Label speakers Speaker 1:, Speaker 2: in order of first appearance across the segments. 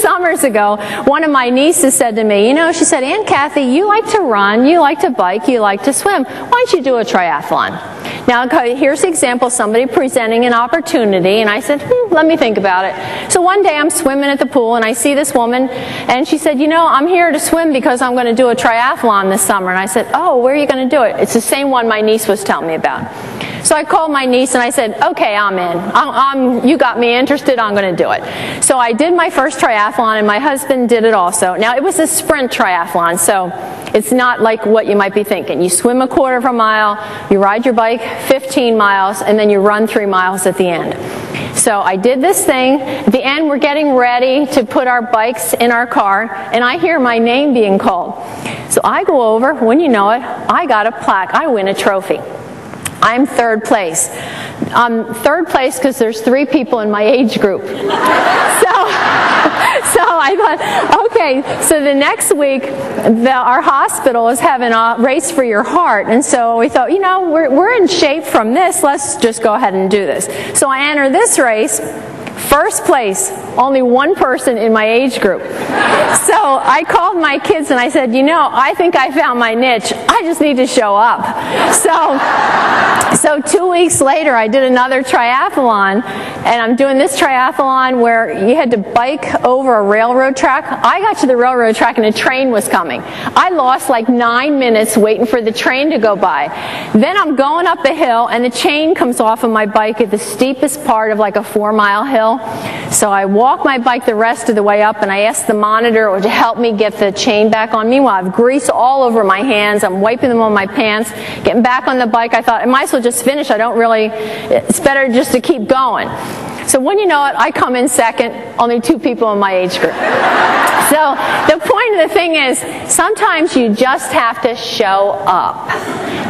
Speaker 1: summers ago, one of my nieces said to me, you know, she said, Aunt Kathy, you like to run, you like to bike, you like to swim. Why don't you do a triathlon? Now, here's an example, somebody presenting an opportunity, and I said, let me think about it. So one day I'm swimming at the pool, and I see this woman, and she said, you know, I'm here to swim because I'm going to do a triathlon this summer. And I said, oh, where are you going to do it? It's the same one my niece was telling me about. So I called my niece and I said, okay, I'm in. You got me interested, I'm going to do it. So I did my first triathlon, and my husband did it also. Now, it was a sprint triathlon, so it's not like what you might be thinking. You swim a quarter of a mile, you ride your bike 15 miles, and then you run 3 miles at the end. So I did this thing. At the end, we're getting ready to put our bikes in our car, and I hear my name being called. So I go over, when you know it, I got a plaque. I win a trophy. I'm third place. Third place because there's 3 people in my age group. So I thought, okay, so the next week, our hospital is having a race for your heart. And so we thought, you know, we're in shape from this. Let's just go ahead and do this. So I enter this race. First place, only 1 person in my age group. So I called my kids and I said, you know, I think I found my niche. I just need to show up. So 2 weeks later, I did another triathlon, and I'm doing this triathlon where you had to bike over a railroad track. I got to the railroad track and a train was coming. I lost like 9 minutes waiting for the train to go by. Then I'm going up a hill, and the chain comes off of my bike at the steepest part of like a 4-mile hill. So I walk my bike the rest of the way up, and I ask the monitor to help me get the chain back on. Meanwhile, I have grease all over my hands. I'm wiping them on my pants. Getting back on the bike, I thought I might as well just finish. It's better just to keep going. So when you know it, I come in second, only 2 people in my age group. So the point of the thing is, sometimes you just have to show up.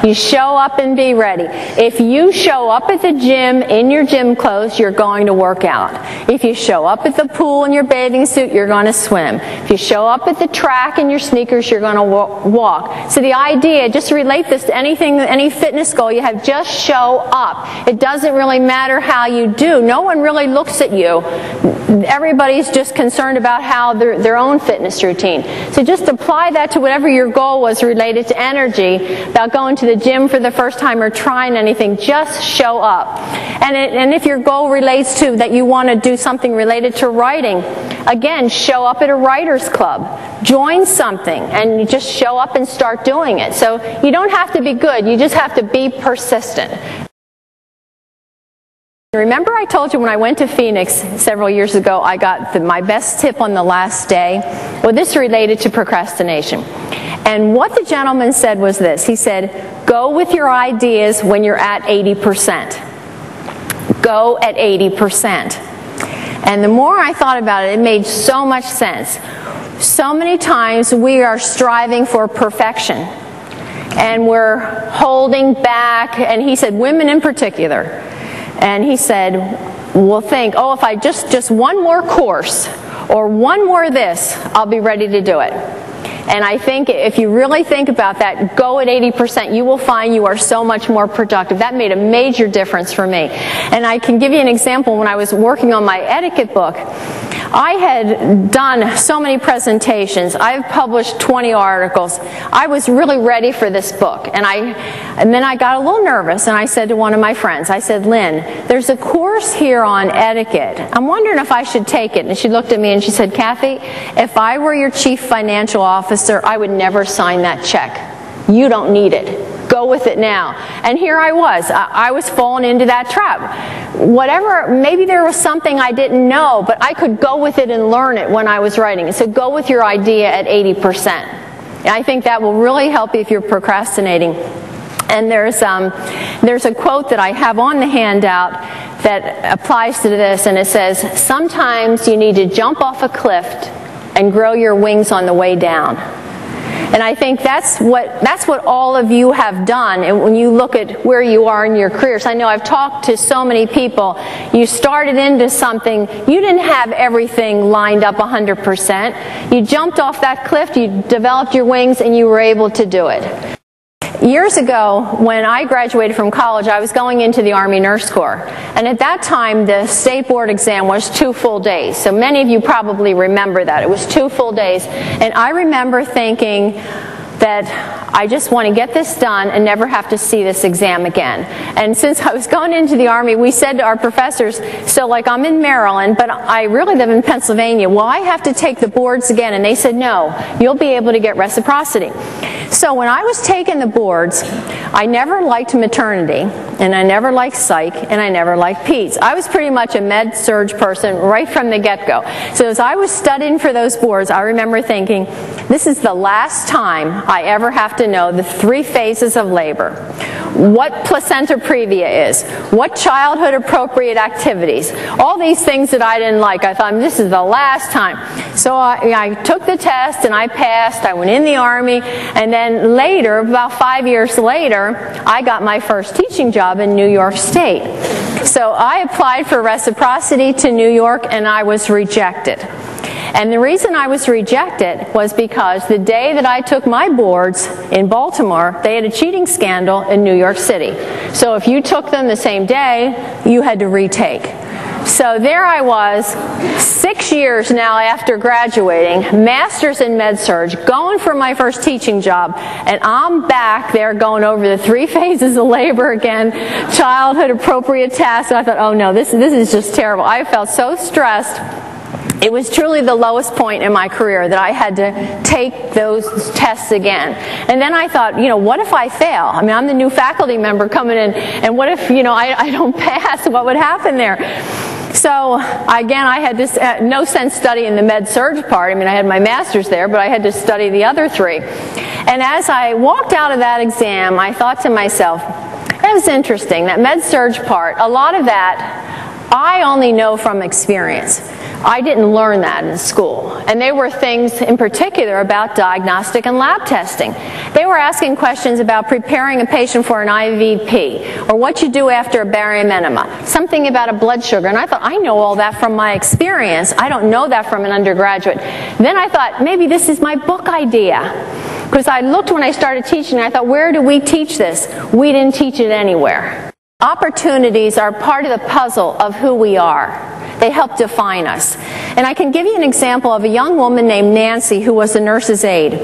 Speaker 1: You show up and be ready. If you show up at the gym in your gym clothes, you're going to work out. If you show up at the pool in your bathing suit, you're going to swim. If you show up at the track in your sneakers, you're going to walk. So the idea, just relate this to anything, any fitness goal you have, just show up. It doesn't really matter how you do. No one really looks at you. Everybody's just concerned about how their own fitness routine. So just apply that to whatever your goal was related to energy, about going to the gym for the first time or trying anything. Just show up. And if your goal relates to that you want to do something related to writing, again, show up at a writer's club. Join something, and you just show up and start doing it. So you don't have to be good. You just have to be persistent. Remember I told you when I went to Phoenix several years ago, I got my best tip on the last day? Well, this related to procrastination. And what the gentleman said was this. He said, go with your ideas when you're at 80%. Go at 80%. And the more I thought about it, it made so much sense. So many times we are striving for perfection. And we're holding back. And he said, women in particular. And he said, we'll think, oh, if I just one more course or one more this, I'll be ready to do it. And I think if you really think about that, go at 80%, you will find you are so much more productive. That made a major difference for me. And I can give you an example. When I was working on my etiquette book, I had done so many presentations. I've published 20 articles. I was really ready for this book. And then I got a little nervous, and I said to one of my friends, I said, Lynn, there's a course here on etiquette. I'm wondering if I should take it. And she looked at me and she said, Kathy, if I were your chief financial officer, I would never sign that check. You don't need it. Go with it now. And here I was. I was falling into that trap. Whatever, maybe there was something I didn't know, but I could go with it and learn it when I was writing it. So go with your idea at 80%. And I think that will really help you if you're procrastinating. And there's a quote that I have on the handout that applies to this, and it says, sometimes you need to jump off a cliff and grow your wings on the way down. And I think that's what all of you have done. And when you look at where you are in your careers, I know I've talked to so many people. You started into something, you didn't have everything lined up 100%. You jumped off that cliff, you developed your wings, and you were able to do it. Years ago, when I graduated from college, I was going into the Army Nurse Corps. And at that time, the state board exam was 2 full days. So many of you probably remember that. It was 2 full days. And I remember thinking that I just want to get this done and never have to see this exam again. And since I was going into the Army, we said to our professors, so like I'm in Maryland, but I really live in Pennsylvania. Will I have to take the boards again? And they said, no, you'll be able to get reciprocity. So when I was taking the boards, I never liked maternity, and I never liked psych, and I never liked peds. I was pretty much a med-surg person right from the get-go. So as I was studying for those boards, I remember thinking, this is the last time I ever have to know the 3 phases of labor, what placenta previa is, what childhood appropriate activities, all these things that I didn't like. I thought, this is the last time. So I took the test and I passed. I went in the Army, and then later, about 5 years later, I got my first teaching job in New York State. So I applied for reciprocity to New York, and I was rejected. And the reason I was rejected was because the day that I took my boards in Baltimore, they had a cheating scandal in New York City. So if you took them the same day, you had to retake. So there I was, 6 years now after graduating, master's in med-surg, going for my first teaching job, and I'm back there going over the 3 phases of labor again, childhood appropriate tasks. And I thought, oh no, this is just terrible. I felt so stressed. It was truly the lowest point in my career that I had to take those tests again. And then I thought, what if I fail? I mean, I'm the new faculty member coming in, and what if, I don't pass? What would happen there? So, again, I had this no sense studying the med-surg part. I mean, I had my master's there, but I had to study the other 3. And as I walked out of that exam, I thought to myself, that was interesting, that med-surg part, a lot of that I only know from experience. I didn't learn that in school. And they were things in particular about diagnostic and lab testing. They were asking questions about preparing a patient for an IVP, or what you do after a barium enema, something about a blood sugar. And I thought, I know all that from my experience. I don't know that from an undergraduate. Then I thought, maybe this is my book idea. Because I looked when I started teaching, and I thought, where do we teach this? We didn't teach it anywhere. Opportunities are part of the puzzle of who we are. They help define us. And I can give you an example of a young woman named Nancy who was a nurse's aide.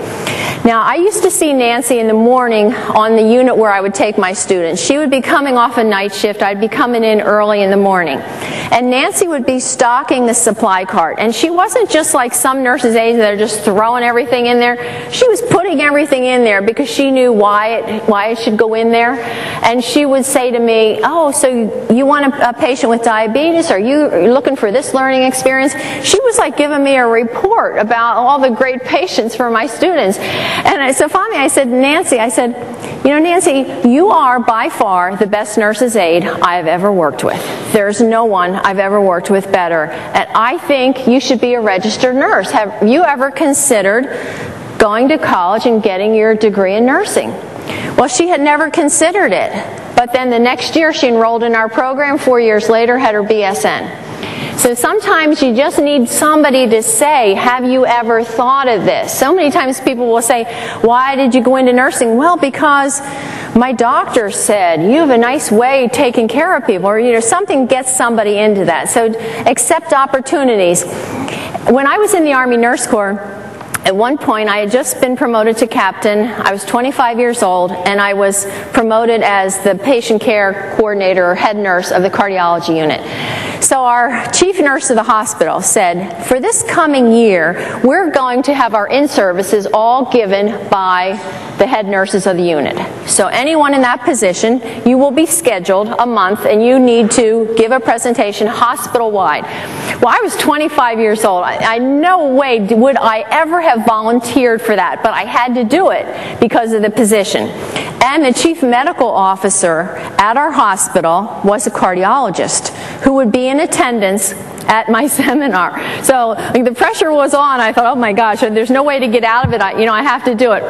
Speaker 1: Now, I used to see Nancy in the morning on the unit where I would take my students. She would be coming off a night shift. I'd be coming in early in the morning. And Nancy would be stocking the supply cart. And she wasn't just like some nurses' aides that are just throwing everything in there. She was putting everything in there because she knew why it should go in there. And she would say to me, oh, so you want a patient with diabetes? Are you looking for this learning experience? She was like giving me a report about all the great patients for my students. And so finally I said, Nancy, Nancy, you are by far the best nurse's aide I have ever worked with. There's no one I've ever worked with better. And I think you should be a registered nurse. Have you ever considered going to college and getting your degree in nursing? Well, she had never considered it. But then the next year she enrolled in our program. 4 years later, had her BSN. So sometimes you just need somebody to say, have you ever thought of this? So many times people will say, why did you go into nursing? Well, because my doctor said, you have a nice way of taking care of people, or something gets somebody into that. So accept opportunities. When I was in the Army Nurse Corps, at one point, I had just been promoted to captain. I was 25 years old, and I was promoted as the patient care coordinator or head nurse of the cardiology unit. So our chief nurse of the hospital said, for this coming year, we're going to have our in-services all given by the head nurses of the unit. So anyone in that position, you will be scheduled a month, and you need to give a presentation hospital-wide. Well, I was 25 years old. I no way would I ever have volunteered for that, but I had to do it because of the position. And the chief medical officer at our hospital was a cardiologist who would be in attendance at my seminar. So the pressure was on. I thought, oh my gosh, there's no way to get out of it. I have to do it.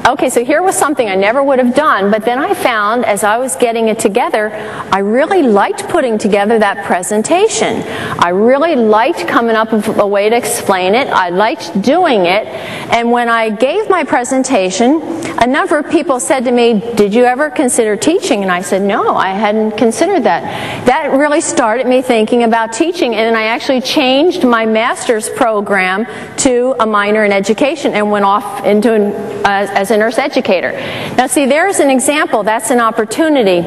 Speaker 1: okay, so here was something I never would have done, but then I found as I was getting it together, I really liked putting together that presentation. I really liked coming up with a way to explain it. I liked doing it. And when I gave my presentation, a number of people said to me, did you ever consider teaching? And I said, no, I hadn't considered that. That really started me thinking about teaching, and I actually changed my master's program to a minor in education and went off into as a nurse educator. Now see, there's an example. That's an opportunity.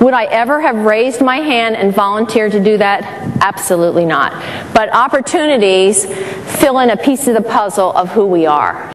Speaker 1: Would I ever have raised my hand and volunteered to do that? Absolutely not. But opportunities fill in a piece of the puzzle of who we are.